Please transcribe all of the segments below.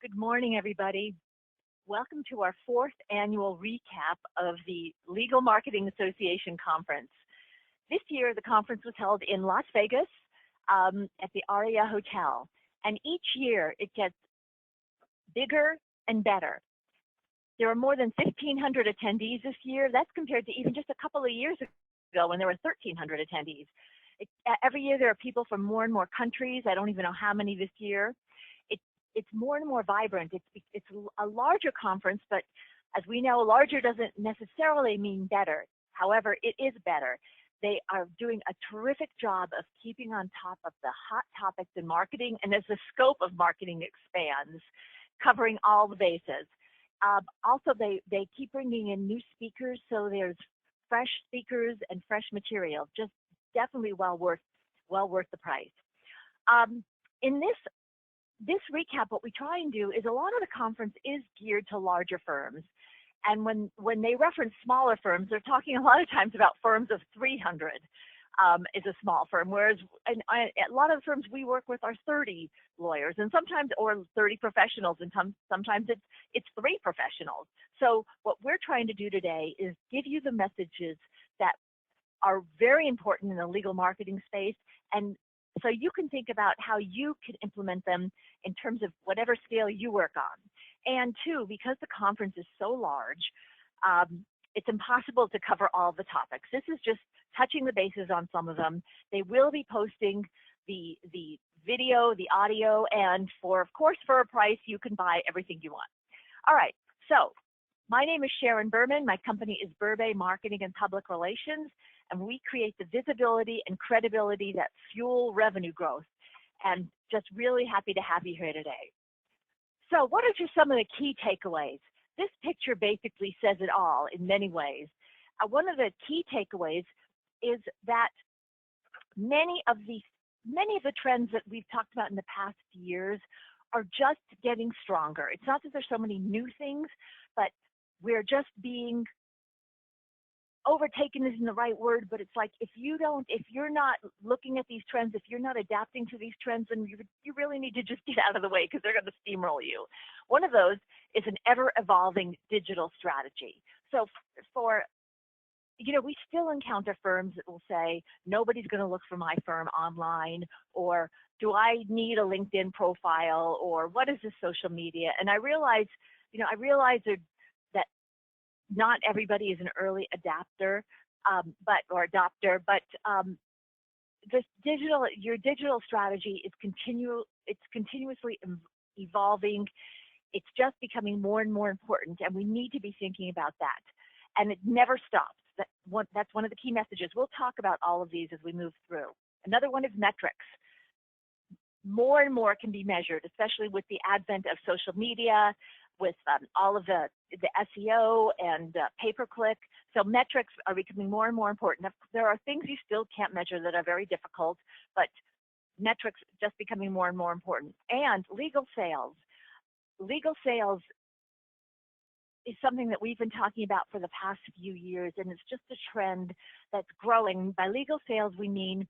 Good morning, everybody. Welcome to our fourth annual recap of the Legal Marketing Association Conference. This year, the conference was held in Las Vegas at the Aria Hotel. And each year, it gets bigger and better. There are more than 1,500 attendees this year. That's compared to even just a couple of years ago when there were 1,300 attendees. Every year, there are people from more and more countries. I don't even know how many this year. It's more and more vibrant. It's a larger conference, but as we know, larger doesn't necessarily mean better. However, it is better. They are doing a terrific job of keeping on top of the hot topics in marketing, and as the scope of marketing expands, covering all the bases. Also, they keep bringing in new speakers, so there's fresh speakers and fresh material. Just definitely well worth the price. In this recap, what we try and do is a lot of the conference is geared to larger firms. And when they reference smaller firms, they're talking a lot of times about firms of 300 is a small firm, whereas a lot of the firms we work with are 30 lawyers and sometimes, or 30 professionals, and sometimes it's 3 professionals. So what we're trying to do today is give you the messages that are very important in the legal marketing space, and so you can think about how you can implement them in terms of whatever scale you work on. And two, because the conference is so large, it's impossible to cover all the topics. This is just touching the bases on some of them. They will be posting the video, the audio, and of course, for a price, you can buy everything you want. All right, so my name is Sharon Berman. My company is Berbay Marketing and Public Relations, and we create the visibility and credibility that fuel revenue growth. And just really happy to have you here today. So what are just some of the key takeaways? This picture basically says it all in many ways. One of the key takeaways is that many of the trends that we've talked about in the past years are just getting stronger. It's not that there's so many new things, but we're just being overtaken isn't the right word, but it's like if you're not looking at these trends, if you're not adapting to these trends, then you really need to just get out of the way because they're going to steamroll you. One of those is an ever-evolving digital strategy. So we still encounter firms that will say, nobody's going to look for my firm online, or do I need a LinkedIn profile, or what is this social media? And I realize that not everybody is an early adapter, or adopter, but your digital strategy is continuously evolving. It's just becoming more and more important, and we need to be thinking about that. And it never stops. That's one of the key messages. We'll talk about all of these as we move through. Another one is metrics. More and more can be measured, especially with the advent of social media, with all of the SEO and pay-per-click. So metrics are becoming more and more important. There are things you still can't measure that are very difficult, but metrics just becoming more and more important. And legal sales. Legal sales is something that we've been talking about for the past few years, and it's just a trend that's growing. By legal sales, we mean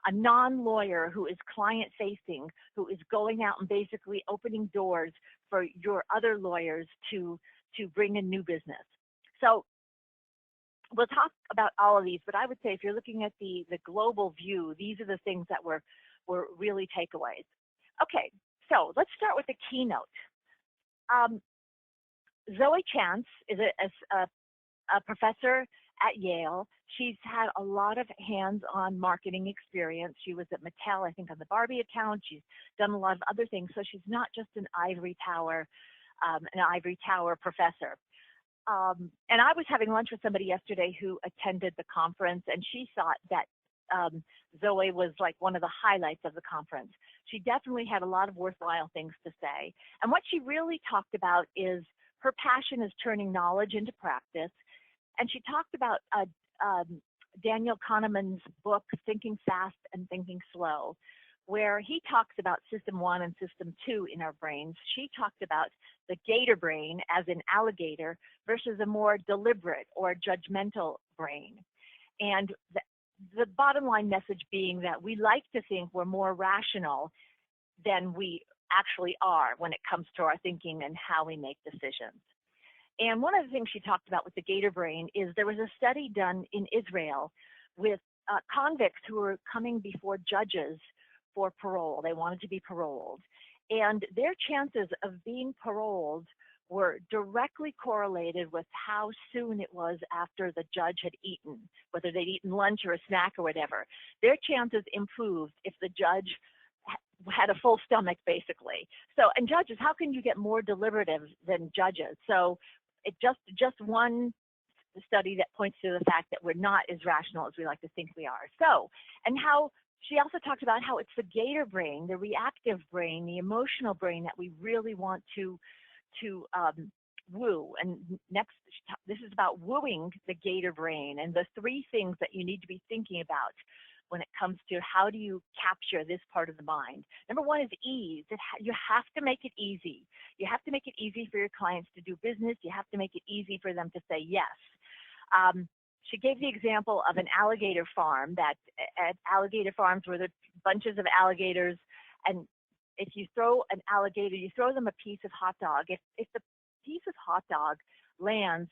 a non-lawyer who is client-facing, who is going out and basically opening doors for your other lawyers to bring in new business. So we'll talk about all of these, but I would say if you're looking at the global view, these are the things that were really takeaways. Okay, so let's start with the keynote. Zoe Chance is a professor at Yale. She's had a lot of hands-on marketing experience. She was at Mattel, I think, on the Barbie account. She's done a lot of other things. So she's not just an ivory tower professor. And I was having lunch with somebody yesterday who attended the conference, and she thought that Zoe was like one of the highlights of the conference. She definitely had a lot of worthwhile things to say. And what she really talked about is her passion is turning knowledge into practice. And she talked about Daniel Kahneman's book, Thinking Fast and Thinking Slow, where he talks about system 1 and system 2 in our brains. She talked about the gator brain, as in alligator, versus a more deliberate or judgmental brain. And the bottom line message being that we like to think we're more rational than we actually are when it comes to our thinking and how we make decisions. And one of the things she talked about with the gator brain is there was a study done in Israel with convicts who were coming before judges for parole. They wanted to be paroled. And their chances of being paroled were directly correlated with how soon it was after the judge had eaten, whether they'd eaten lunch or a snack or whatever. Their chances improved if the judge had a full stomach, basically. So, and judges, how can you get more deliberative than judges? So it just one study that points to the fact that we're not as rational as we like to think we are. So, and how she also talked about how it's the gator brain, the reactive brain, the emotional brain that we really want to woo. And next, this is about wooing the gator brain and the 3 things that you need to be thinking about when it comes to how do you capture this part of the mind. Number 1 is ease. You have to make it easy. You have to make it easy for your clients to do business. You have to make it easy for them to say yes. She gave the example of an alligator farm, that at alligator farms where there are bunches of alligators, and if you throw an alligator, you throw them a piece of hot dog. If the piece of hot dog lands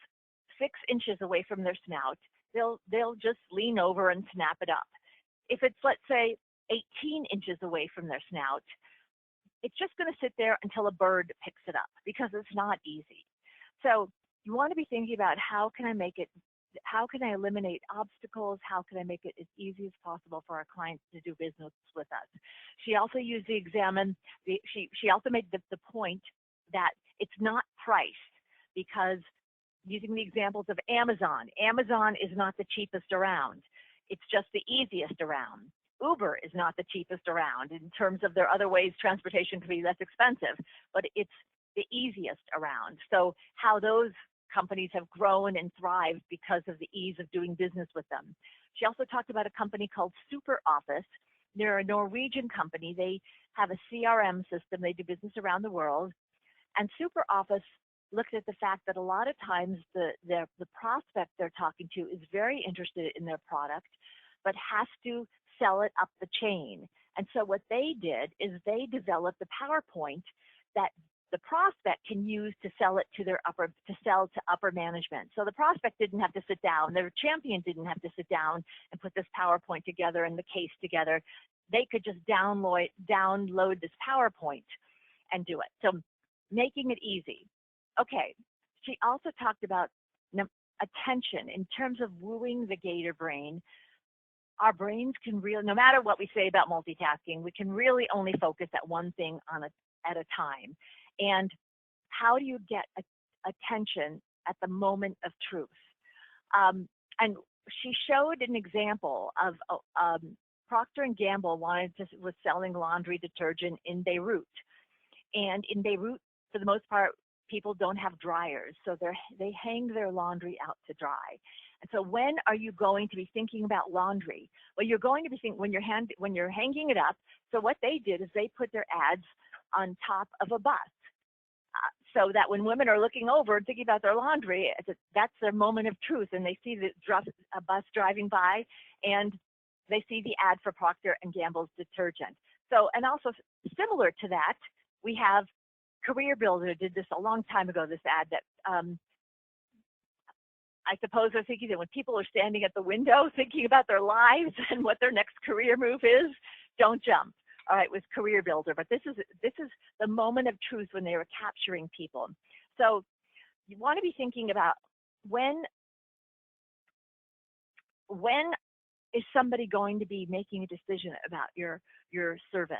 6 inches away from their snout, they'll just lean over and snap it up. If it's, let's say, 18 inches away from their snout, it's just going to sit there until a bird picks it up because it's not easy. So you want to be thinking about how can I eliminate obstacles? How can I make it as easy as possible for our clients to do business with us? She also used she also made the point that it's not priced, because using the examples of Amazon is not the cheapest around. It's just the easiest around. Uber is not the cheapest around in terms of their other ways transportation can be less expensive, but it's the easiest around. So how those companies have grown and thrived because of the ease of doing business with them. She also talked about a company called SuperOffice. They're a Norwegian company. They have a CRM system. They do business around the world. And SuperOffice looked at the fact that a lot of times the prospect they're talking to is very interested in their product, but has to sell it up the chain. And so what they did is they developed a PowerPoint that the prospect can use to sell it to upper management. So the prospect didn't have to sit down, their champion didn't have to sit down and put this PowerPoint together and the case together. They could just download this PowerPoint and do it. So making it easy. Okay, she also talked about attention in terms of wooing the gator brain. Our brains can really, no matter what we say about multitasking, we can really only focus at one thing at a time. And how do you get attention at the moment of truth? And she showed an example of Procter & Gamble was selling laundry detergent in Beirut. And in Beirut, for the most part, people don't have dryers, so they hang their laundry out to dry. And so when are you going to be thinking about laundry? Well, you're going to be thinking when you're hanging it up. So what they did is they put their ads on top of a bus, so that when women are looking over and thinking about their laundry, that's their moment of truth, and they see a bus driving by, and they see the ad for Procter & Gamble's detergent. So, and also similar to that, we have Career Builder did this a long time ago, this ad that I suppose they're thinking that when people are standing at the window thinking about their lives and what their next career move is, don't jump. All right, with Career Builder, but this is the moment of truth when they were capturing people. So you want to be thinking about when is somebody going to be making a decision about your service.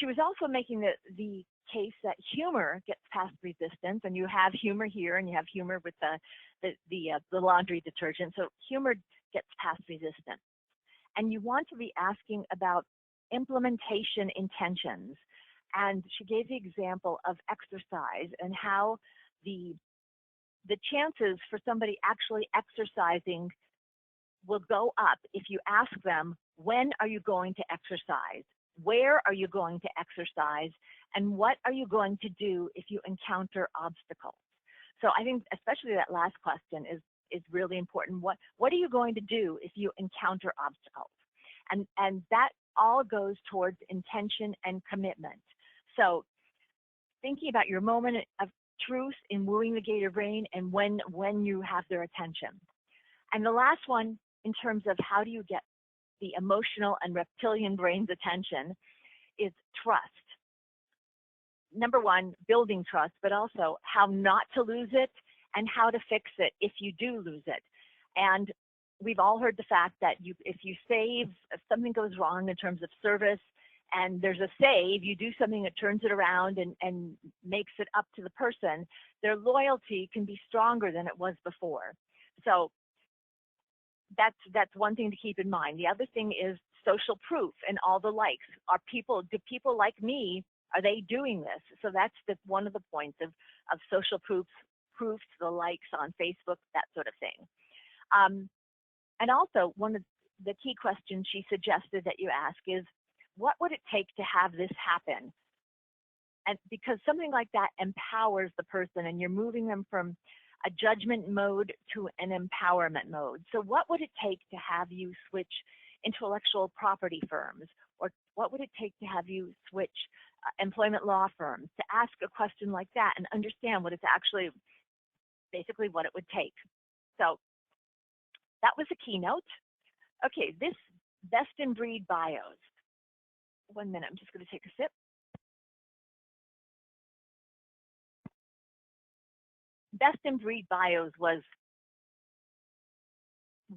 She was also making the case that humor gets past resistance, and you have humor here, and you have humor with the laundry detergent. So humor gets past resistance, and you want to be asking about implementation intentions. And she gave the example of exercise and how the chances for somebody actually exercising will go up if you ask them, when are you going to exercise? Where are you going to exercise? And what are you going to do if you encounter obstacles? So I think especially that last question is really important. What are you going to do if you encounter obstacles? And that all goes towards intention and commitment. So thinking about your moment of truth in wooing the gator brain and when you have their attention. And the last one, in terms of how do you get the emotional and reptilian brain's attention, is trust. Number one, building trust, but also how not to lose it and how to fix it if you do lose it. And we've all heard the fact that if you save, if something goes wrong in terms of service and there's a save, you do something that turns it around and makes it up to the person, their loyalty can be stronger than it was before. So that's one thing to keep in mind. The other thing is social proof and all the likes. Do people like me? Are they doing this? So that's one of the points of social proofs, the likes on Facebook, that sort of thing. And also, one of the key questions she suggested that you ask is, what would it take to have this happen? And because something like that empowers the person and you're moving them from a judgment mode to an empowerment mode. So what would it take to have you switch intellectual property firms? Or what would it take to have you switch employment law firms? To ask a question like that and understand what it's actually, basically what it would take. So that was a keynote. Okay, this best in breed bios. 1 minute, I'm just going to take a sip. Best in breed bios was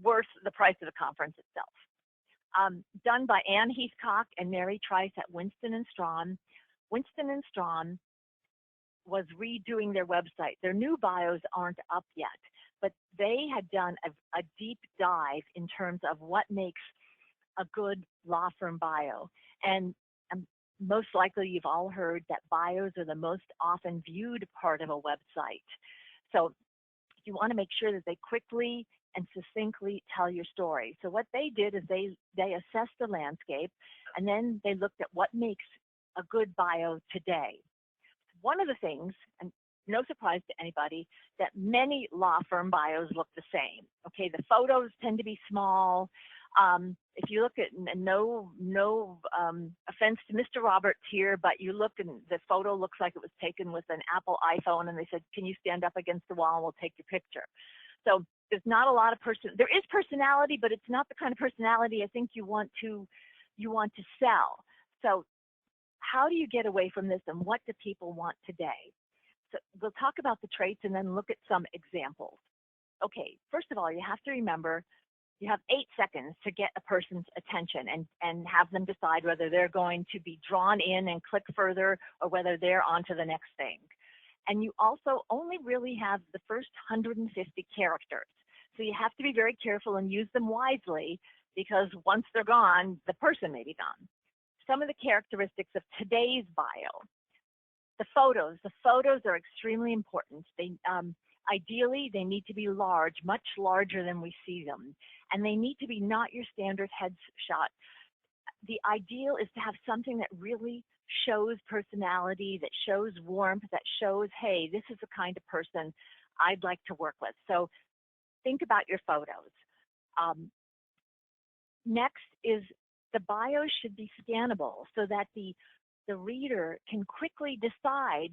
worth the price of the conference itself. Done by Anne Heathcock and Mary Trice at Winston & Strawn. Winston & Strawn was redoing their website. Their new bios aren't up yet, but they had done a deep dive in terms of what makes a good law firm bio. And most likely you've all heard that bios are the most often viewed part of a website. So you want to make sure that they quickly and succinctly tell your story. So what they did is they assessed the landscape and then they looked at what makes a good bio today. One of the things, and no surprise to anybody, that many law firm bios look the same. Okay, the photos tend to be small. If you look at, no offense to Mr. Roberts here, but you look and the photo looks like it was taken with an Apple iPhone and they said, can you stand up against the wall and we'll take your picture. So there's not a lot of there is personality, but it's not the kind of personality I think you want to sell. So how do you get away from this and what do people want today? So we'll talk about the traits and then look at some examples. Okay, first of all, you have to remember you have 8 seconds to get a person's attention and have them decide whether they're going to be drawn in and click further or whether they're on to the next thing. And you also only really have the first 150 characters. So you have to be very careful and use them wisely because once they're gone, the person may be gone. Some of the characteristics of today's bio. The photos are extremely important. Ideally, they need to be large, much larger than we see them. And they need to be not your standard headshot. The ideal is to have something that really shows personality, that shows warmth, that shows, hey, this is the kind of person I'd like to work with. So think about your photos. Next is the bio should be scannable so that the reader can quickly decide.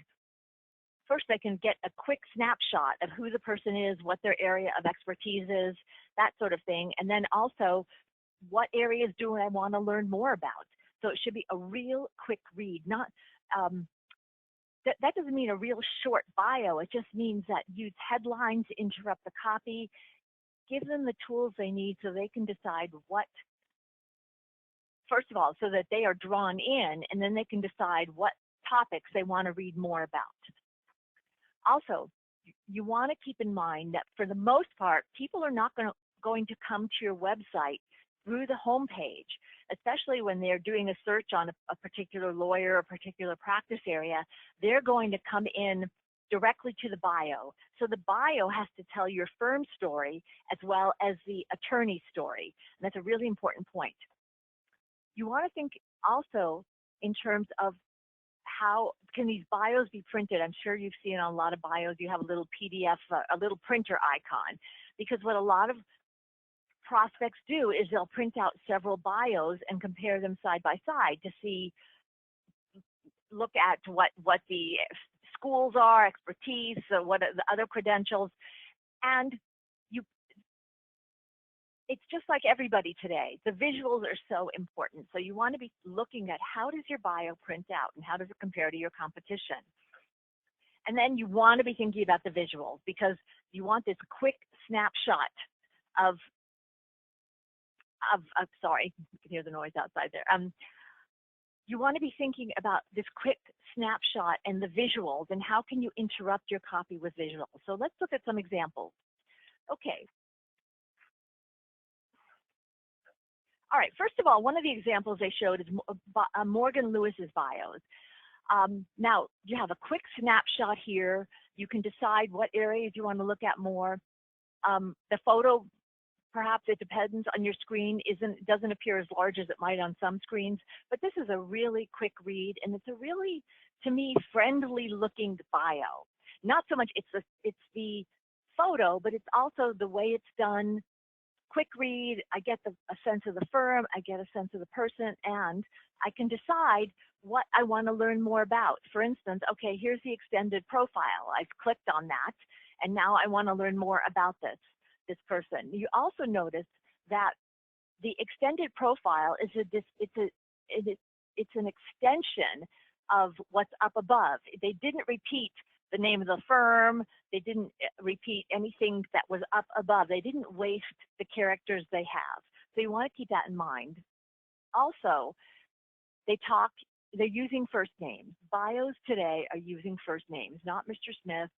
First, they can get a quick snapshot of who the person is, what their area of expertise is, that sort of thing. And then also, what areas do I want to learn more about? So it should be a real quick read. Not that doesn't mean a real short bio. It just means that use headlines to interrupt the copy. Give them the tools they need so they can decide what, first of all, so that they are drawn in, and then they can decide what topics they want to read more about. Also, you want to keep in mind that for the most part, people are not going to come to your website through the home page, especially when they're doing a search on a particular lawyer or a particular practice area. They're going to come in directly to the bio. So the bio has to tell your firm story as well as the attorney's story. And that's a really important point. You want to think also in terms of how can these bios be printed? I'm sure you've seen on a lot of bios, you have a little PDF, a little printer icon, because what a lot of prospects do is they'll print out several bios and compare them side by side to see, look at what the schools are, expertise, what are the other credentials, and you. It's just like everybody today. The visuals are so important. So you want to be looking at how does your bio print out and how does it compare to your competition. And then you want to be thinking about the visuals because you want this quick snapshot of sorry, you can hear the noise outside there. You want to be thinking about this quick snapshot and the visuals and how can you interrupt your copy with visuals. So let's look at some examples. Okay. All right, first of all, one of the examples they showed is Morgan Lewis's bios. Now, you have a quick snapshot here. You can decide what areas you want to look at more. The photo, perhaps it depends on your screen, doesn't appear as large as it might on some screens, but this is a really quick read, and it's a really, to me, friendly looking bio. Not so much it's the photo, but it's also the way it's done. Quick read, I get a sense of the firm, I get a sense of the person, and I can decide what I want to learn more about. For instance, okay, here's the extended profile. I've clicked on that, and now I want to learn more about this person. You also notice that the extended profile is it's an extension of what's up above. They didn't repeat the name of the firm. They didn't repeat anything that was up above. They didn't waste the characters they have. So you want to keep that in mind. Also, they're using first names. Bios today are using first names, not Mr. Smith,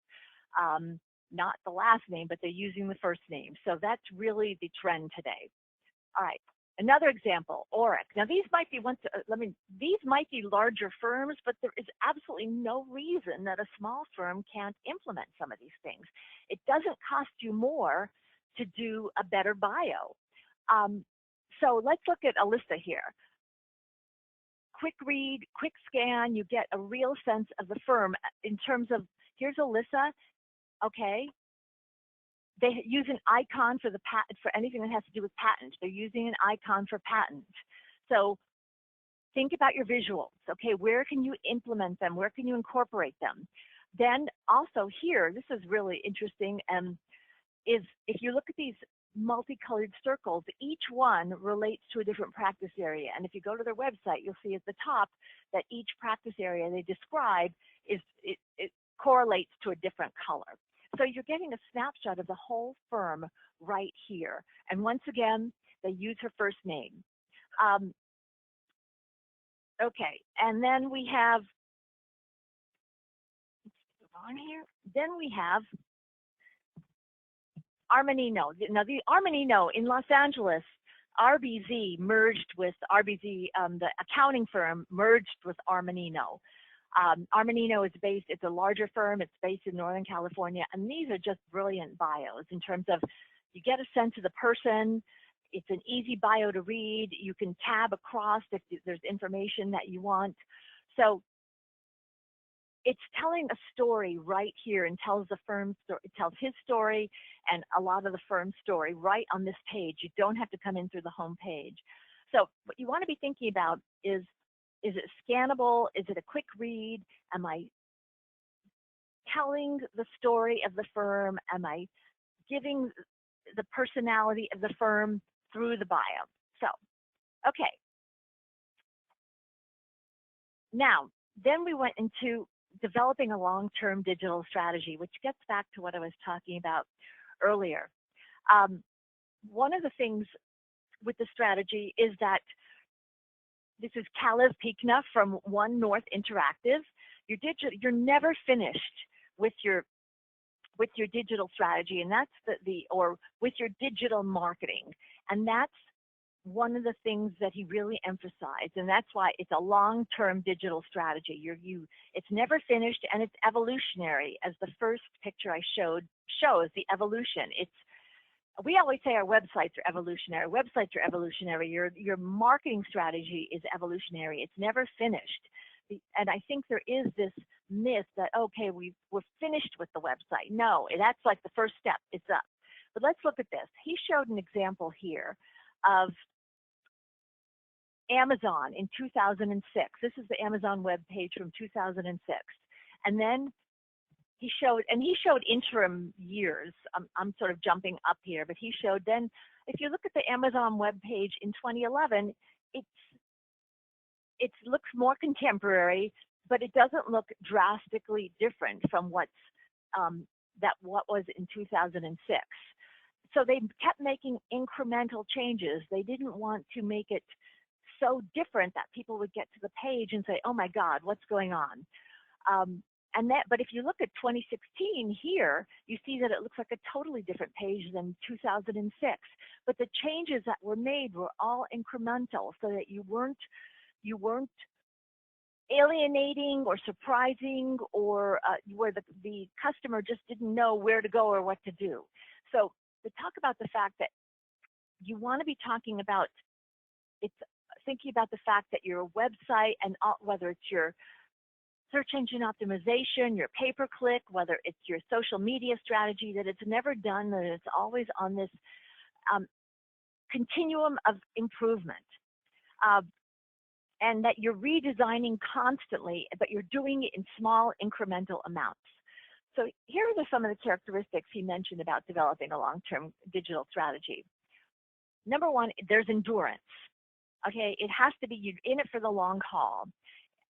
not the last name, but they're using the first name. So that's really the trend today. All right. Another example, Oric. Now these might be these might be larger firms, but there is absolutely no reason that a small firm can't implement some of these things. It doesn't cost you more to do a better bio. So let's look at Alyssa here. Quick read, quick scan, you get a real sense of the firm in terms of, here's Alyssa, okay. They use an icon for the patent, for anything that has to do with patent. They're using an icon for patent. So think about your visuals. Okay, where can you implement them? Where can you incorporate them? Then also here, this is really interesting, is if you look at these multicolored circles, each one relates to a different practice area. And if you go to their website, you'll see at the top that each practice area they describe it correlates to a different color. So you're getting a snapshot of the whole firm right here. And once again, they use her first name. Okay, and then we have, on here, then we have Armanino. Now the Armanino in Los Angeles, RBZ merged with RBZ, the accounting firm merged with Armanino. Armanino is based, it's a larger firm, it's based in Northern California, and these are just brilliant bios in terms of you get a sense of the person, it's an easy bio to read, you can tab across if there's information that you want. So it's telling a story right here and tells the firm's story, it tells his story and a lot of the firm's story right on this page. You don't have to come in through the home page. So what you want to be thinking about is it scannable? Is it a quick read? Am I telling the story of the firm? Am I giving the personality of the firm through the bio? So, okay. Now, then we went into developing a long-term digital strategy, which gets back to what I was talking about earlier. One of the things with the strategy is that this is Kalev Pikna from One North Interactive. You're never finished with your digital strategy, and that's or with your digital marketing, and that's one of the things that he really emphasized, and that's why it's a long-term digital strategy. It's never finished, and it's evolutionary, as the first picture I showed shows the evolution. We always say our websites are evolutionary. Websites are evolutionary. Your marketing strategy is evolutionary. It's never finished. And I think there is this myth that, okay, we're finished with the website. No, that's like the first step. It's up. But let's look at this. He showed an example here of Amazon in 2006. This is the Amazon web page from 2006. And then he showed interim years. I'm sort of jumping up here, but he showed then, if you look at the Amazon web page in 2011, it looks more contemporary, but it doesn't look drastically different from what was in 2006. So they kept making incremental changes. They didn't want to make it so different that people would get to the page and say, oh my God, what's going on? But if you look at 2016 here, you see that it looks like a totally different page than 2006. But the changes that were made were all incremental, so that you weren't alienating or surprising, or where the customer just didn't know where to go or what to do. So to talk about the fact that you want to be talking about, it's thinking about the fact that your website, and whether it's your search engine optimization, your pay-per-click, whether it's your social media strategy, that it's never done, that it's always on this continuum of improvement. And that you're redesigning constantly, but you're doing it in small incremental amounts. So here are some of the characteristics he mentioned about developing a long-term digital strategy. Number one, there's endurance. Okay, it has to be, you're in it for the long haul.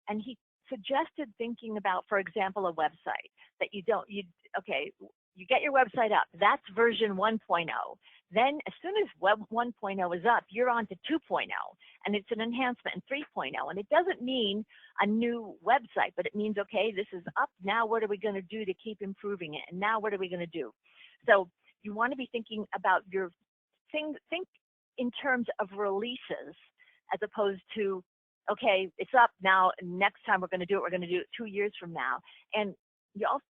And he suggested thinking about, for example, a website that you get your website up. That's version 1.0. Then as soon as web 1.0 is up, you're on to 2.0, and it's an enhancement in 3.0. And it doesn't mean a new website, but it means, okay, this is up. Now what are we going to do to keep improving it? And now what are we going to do? So you want to be thinking about your thing, think in terms of releases, as opposed to, okay, it's up now, next time we're going to do it 2 years from now. And you also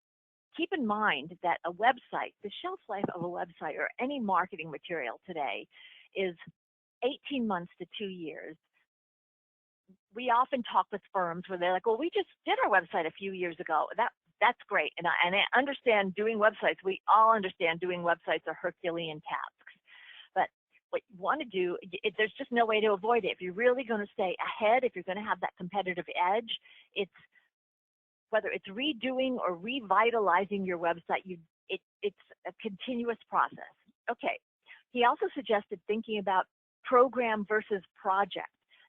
keep in mind that a website, the shelf life of a website or any marketing material today is 18 months to 2 years. We often talk with firms where they're like, well, we just did our website a few years ago. That's great. And I understand doing websites. We all understand doing websites are Herculean tasks. But what you want to do, there's just no way to avoid it. If you're really going to stay ahead, if you're going to have that competitive edge, it's whether it's redoing or revitalizing your website, it's a continuous process. Okay. He also suggested thinking about program versus project,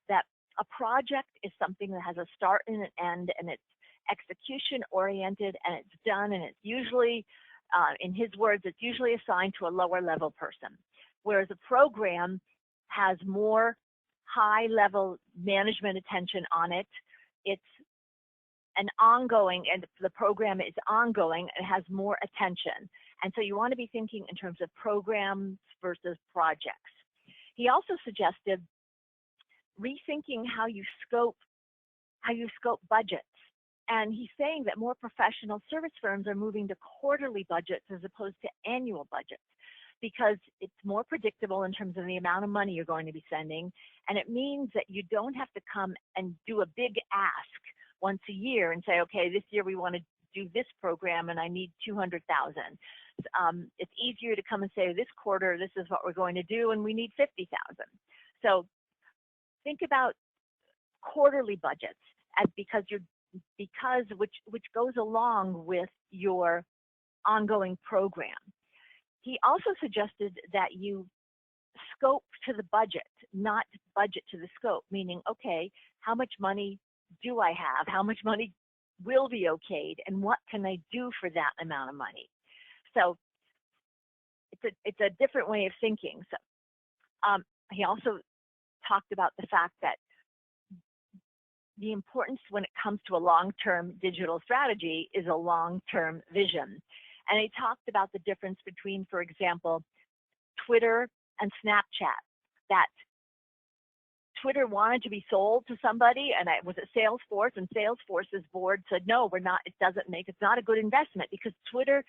that a project is something that has a start and an end, and it's execution oriented, and it's done, and it's usually, in his words, it's usually assigned to a lower level person. Whereas a program has more high level management attention on it. It's an ongoing, and the program is ongoing, it has more attention. And so you want to be thinking in terms of programs versus projects. He also suggested rethinking how you scope budgets. And he's saying that more professional service firms are moving to quarterly budgets as opposed to annual budgets, because it's more predictable in terms of the amount of money you're going to be sending. And it means that you don't have to come and do a big ask once a year and say, okay, this year we want to do this program and I need 200,000. It's easier to come and say, this quarter, this is what we're going to do, and we need 50,000. So think about quarterly budgets, which goes along with your ongoing program. He also suggested that you scope to the budget, not budget to the scope, meaning, okay, how much money do I have? How much money will be okayed? And what can I do for that amount of money? So it's a different way of thinking. So he also talked about the fact that the importance when it comes to a long-term digital strategy is a long-term vision. And he talked about the difference between, for example, Twitter and Snapchat, that Twitter wanted to be sold to somebody, and it was at Salesforce, and Salesforce's board said, no, it's not a good investment, because Twitter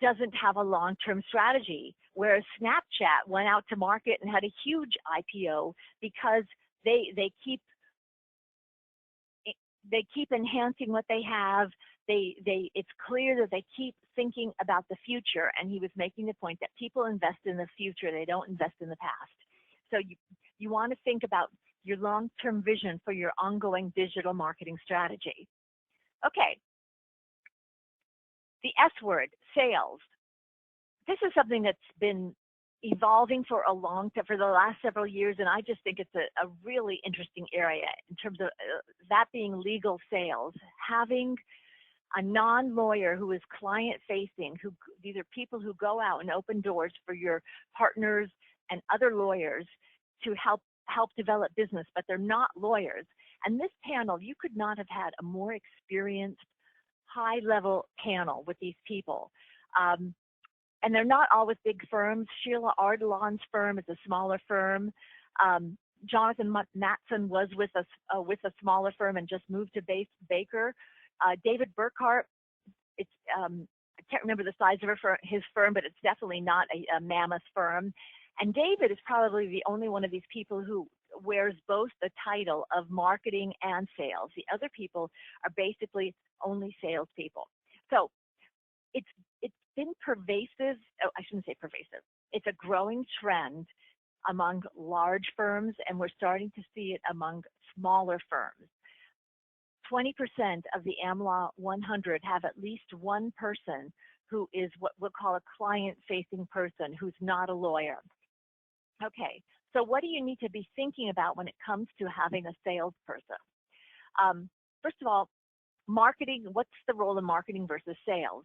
doesn't have a long-term strategy, whereas Snapchat went out to market and had a huge IPO because they keep enhancing what they have. it's clear that they keep thinking about the future, and he was making the point that people invest in the future, they don't invest in the past. So you want to think about your long-term vision for your ongoing digital marketing strategy. Okay, the S word, sales. This is something that's been evolving for the last several years, and I just think it's a really interesting area in terms of that being legal sales. Having a non-lawyer who is client-facing, these are people who go out and open doors for your partners and other lawyers to help develop business, but they're not lawyers. And this panel, you could not have had a more experienced, high-level panel with these people. And they're not always big firms. Sheila Ardalan's firm is a smaller firm. Jonathan Matson was with a smaller firm and just moved to Baker. David Burkhart, I can't remember the size of his firm, but it's definitely not a mammoth firm. And David is probably the only one of these people who wears both the title of marketing and sales. The other people are basically only salespeople. So it's been pervasive. Oh, I shouldn't say pervasive. It's a growing trend among large firms, and we're starting to see it among smaller firms. 20% of the AmLaw 100 have at least one person who is what we'll call a client-facing person who's not a lawyer. Okay, so what do you need to be thinking about when it comes to having a salesperson? First of all, marketing, what's the role of marketing versus sales?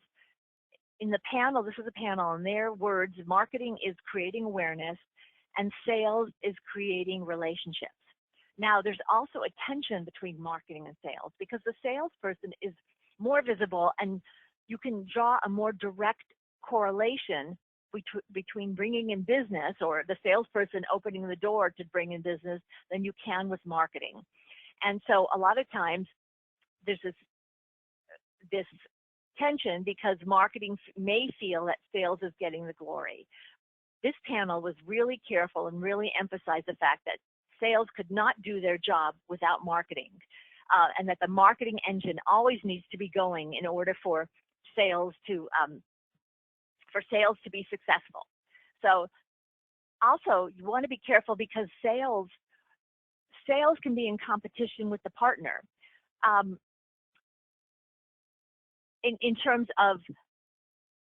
In the panel, this is a panel, in their words, marketing is creating awareness and sales is creating relationships. Now, there's also a tension between marketing and sales because the salesperson is more visible and you can draw a more direct correlation between bringing in business or the salesperson opening the door to bring in business than you can with marketing. And so a lot of times there's this tension because marketing may feel that sales is getting the glory. This panel was really careful and really emphasized the fact that sales could not do their job without marketing, and that the marketing engine always needs to be going in order for sales to be successful. So also you want to be careful because sales can be in competition with the partner. In terms of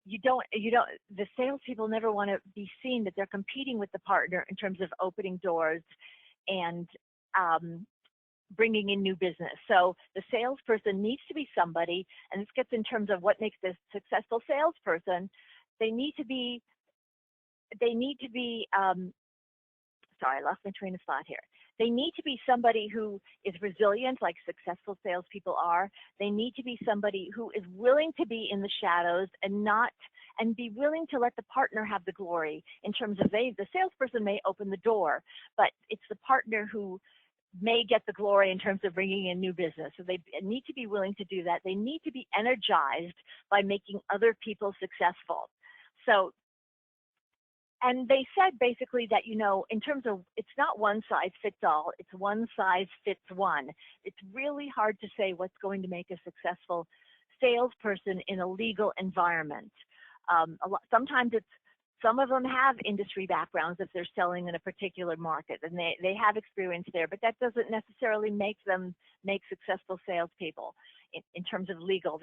the salespeople never want to be seen that they're competing with the partner in terms of opening doors and bringing in new business. So the salesperson needs to be somebody, and this gets in terms of what makes this successful salesperson. They need to be, sorry, I lost my train of thought here. They need to be somebody who is resilient, like successful salespeople are. They need to be somebody who is willing to be in the shadows and be willing to let the partner have the glory in terms of the salesperson may open the door, but it's the partner who may get the glory in terms of bringing in new business. So they need to be willing to do that. They need to be energized by making other people successful. So, and they said basically that, in terms of, it's not one size fits all, it's one size fits one. It's really hard to say what's going to make a successful salesperson in a legal environment. Sometimes some of them have industry backgrounds if they're selling in a particular market, and they have experience there, but that doesn't necessarily make them successful salespeople. In terms of legal,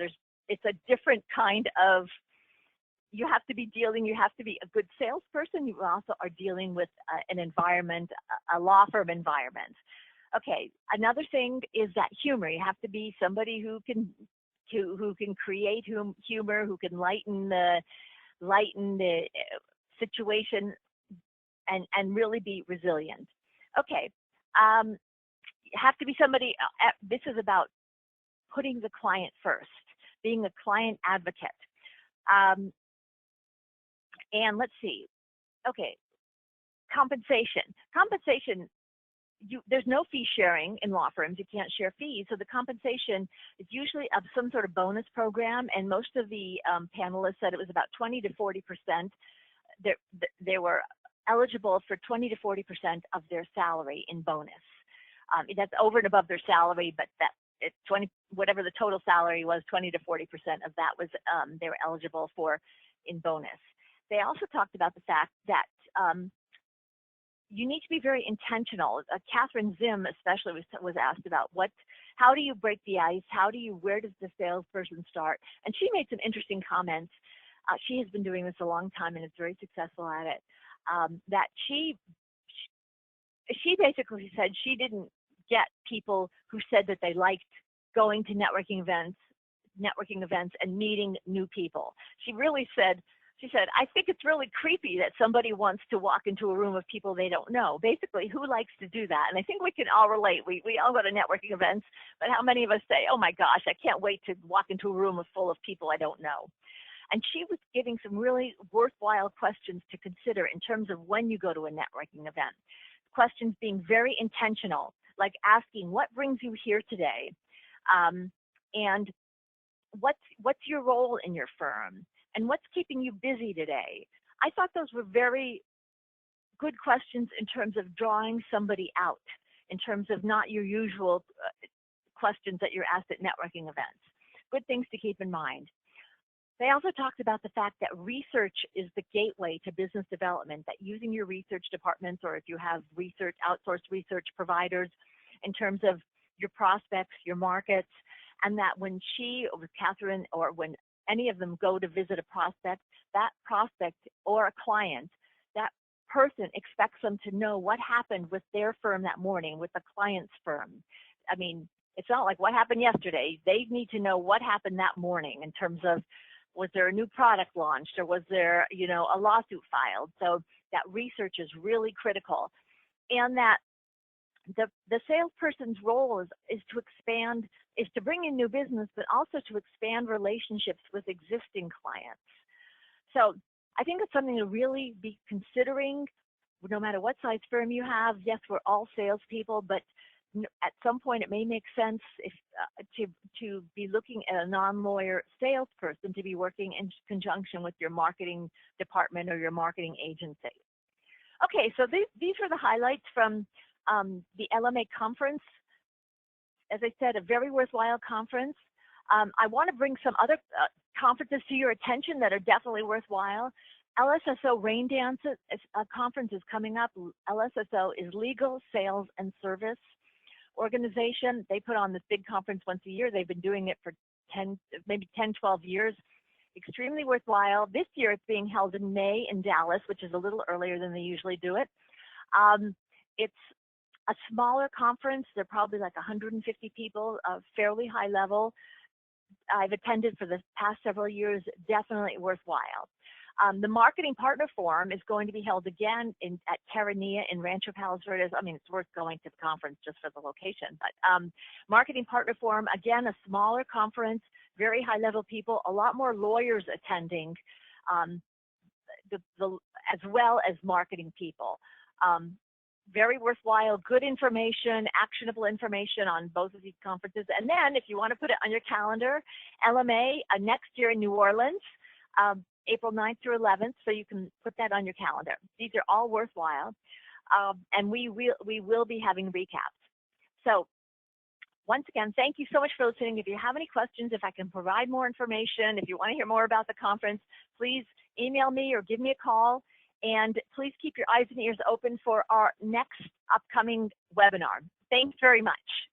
it's a different kind of, you have to be a good salesperson. You also are dealing with an environment, a law firm environment. Okay, another thing is that humor. You have to be somebody who can create humor, who can lighten the situation and really be resilient. Okay, you have to be somebody, this is about putting the client first, being a client advocate. And let's see, okay, compensation. There's no fee sharing in law firms. You can't share fees. So the compensation is usually of some sort of bonus program. And most of the panelists said it was about 20 to 40%. They were eligible for 20 to 40% of their salary in bonus. That's over and above their salary, but 20, whatever the total salary was, 20 to 40% of that was they were eligible for in bonus. They also talked about the fact that you need to be very intentional. Catherine Zim especially was asked about how do you break the ice? Where does the salesperson start? And she made some interesting comments. She has been doing this a long time and is very successful at it. That she basically said she didn't get people who said that they liked going to networking events and meeting new people. She said, I think it's really creepy that somebody wants to walk into a room of people they don't know. Basically, who likes to do that? And I think we can all relate. We all go to networking events, but how many of us say, oh my gosh, I can't wait to walk into a room full of people I don't know? And she was giving some really worthwhile questions to consider in terms of when you go to a networking event. Questions being very intentional, like asking, what brings you here today? And what's your role in your firm? And what's keeping you busy today? I thought those were very good questions in terms of drawing somebody out, in terms of not your usual questions that you're asked at networking events. Good things to keep in mind. They also talked about the fact that research is the gateway to business development, that using your research departments, or if you have outsourced research providers, in terms of your prospects, your markets, and that when Catherine, or when any of them go to visit a prospect, that prospect or a client, that person expects them to know what happened with their firm that morning, with the client's firm. I mean, it's not like what happened yesterday. They need to know what happened that morning in terms of, was there a new product launched, or was there, a lawsuit filed? So that research is really critical. And that the salesperson's role is to bring in new business, but also to expand relationships with existing clients. So I think it's something to really be considering, no matter what size firm you have. Yes, we're all salespeople, but at some point it may make sense to be looking at a non-lawyer salesperson to be working in conjunction with your marketing department or your marketing agency. Okay, so these are the highlights from the LMA conference. As I said, a very worthwhile conference. I want to bring some other conferences to your attention that are definitely worthwhile. LSSO Rain Dance conference is coming up. LSSO is Legal Sales and Service Organization. They put on this big conference once a year. They've been doing it for 12 years. Extremely worthwhile. This year it's being held in May in Dallas, which is a little earlier than they usually do it. It's a smaller conference. There are probably like 150 people, fairly high level. I've attended for the past several years, definitely worthwhile. The Marketing Partner Forum is going to be held again at Terranea in Rancho Palos Verdes. I mean, it's worth going to the conference just for the location. But Marketing Partner Forum, again, a smaller conference, very high level people, a lot more lawyers attending, as well as marketing people. Very worthwhile, good information, actionable information on both of these conferences. And then if you want to put it on your calendar, LMA next year in New Orleans, April 9th through 11th, so you can put that on your calendar. These are all worthwhile, and we will be having recaps. So once again, thank you so much for listening. If you have any questions, if I can provide more information, if you want to hear more about the conference, please email me or give me a call. And please keep your eyes and ears open for our next upcoming webinar. Thanks very much.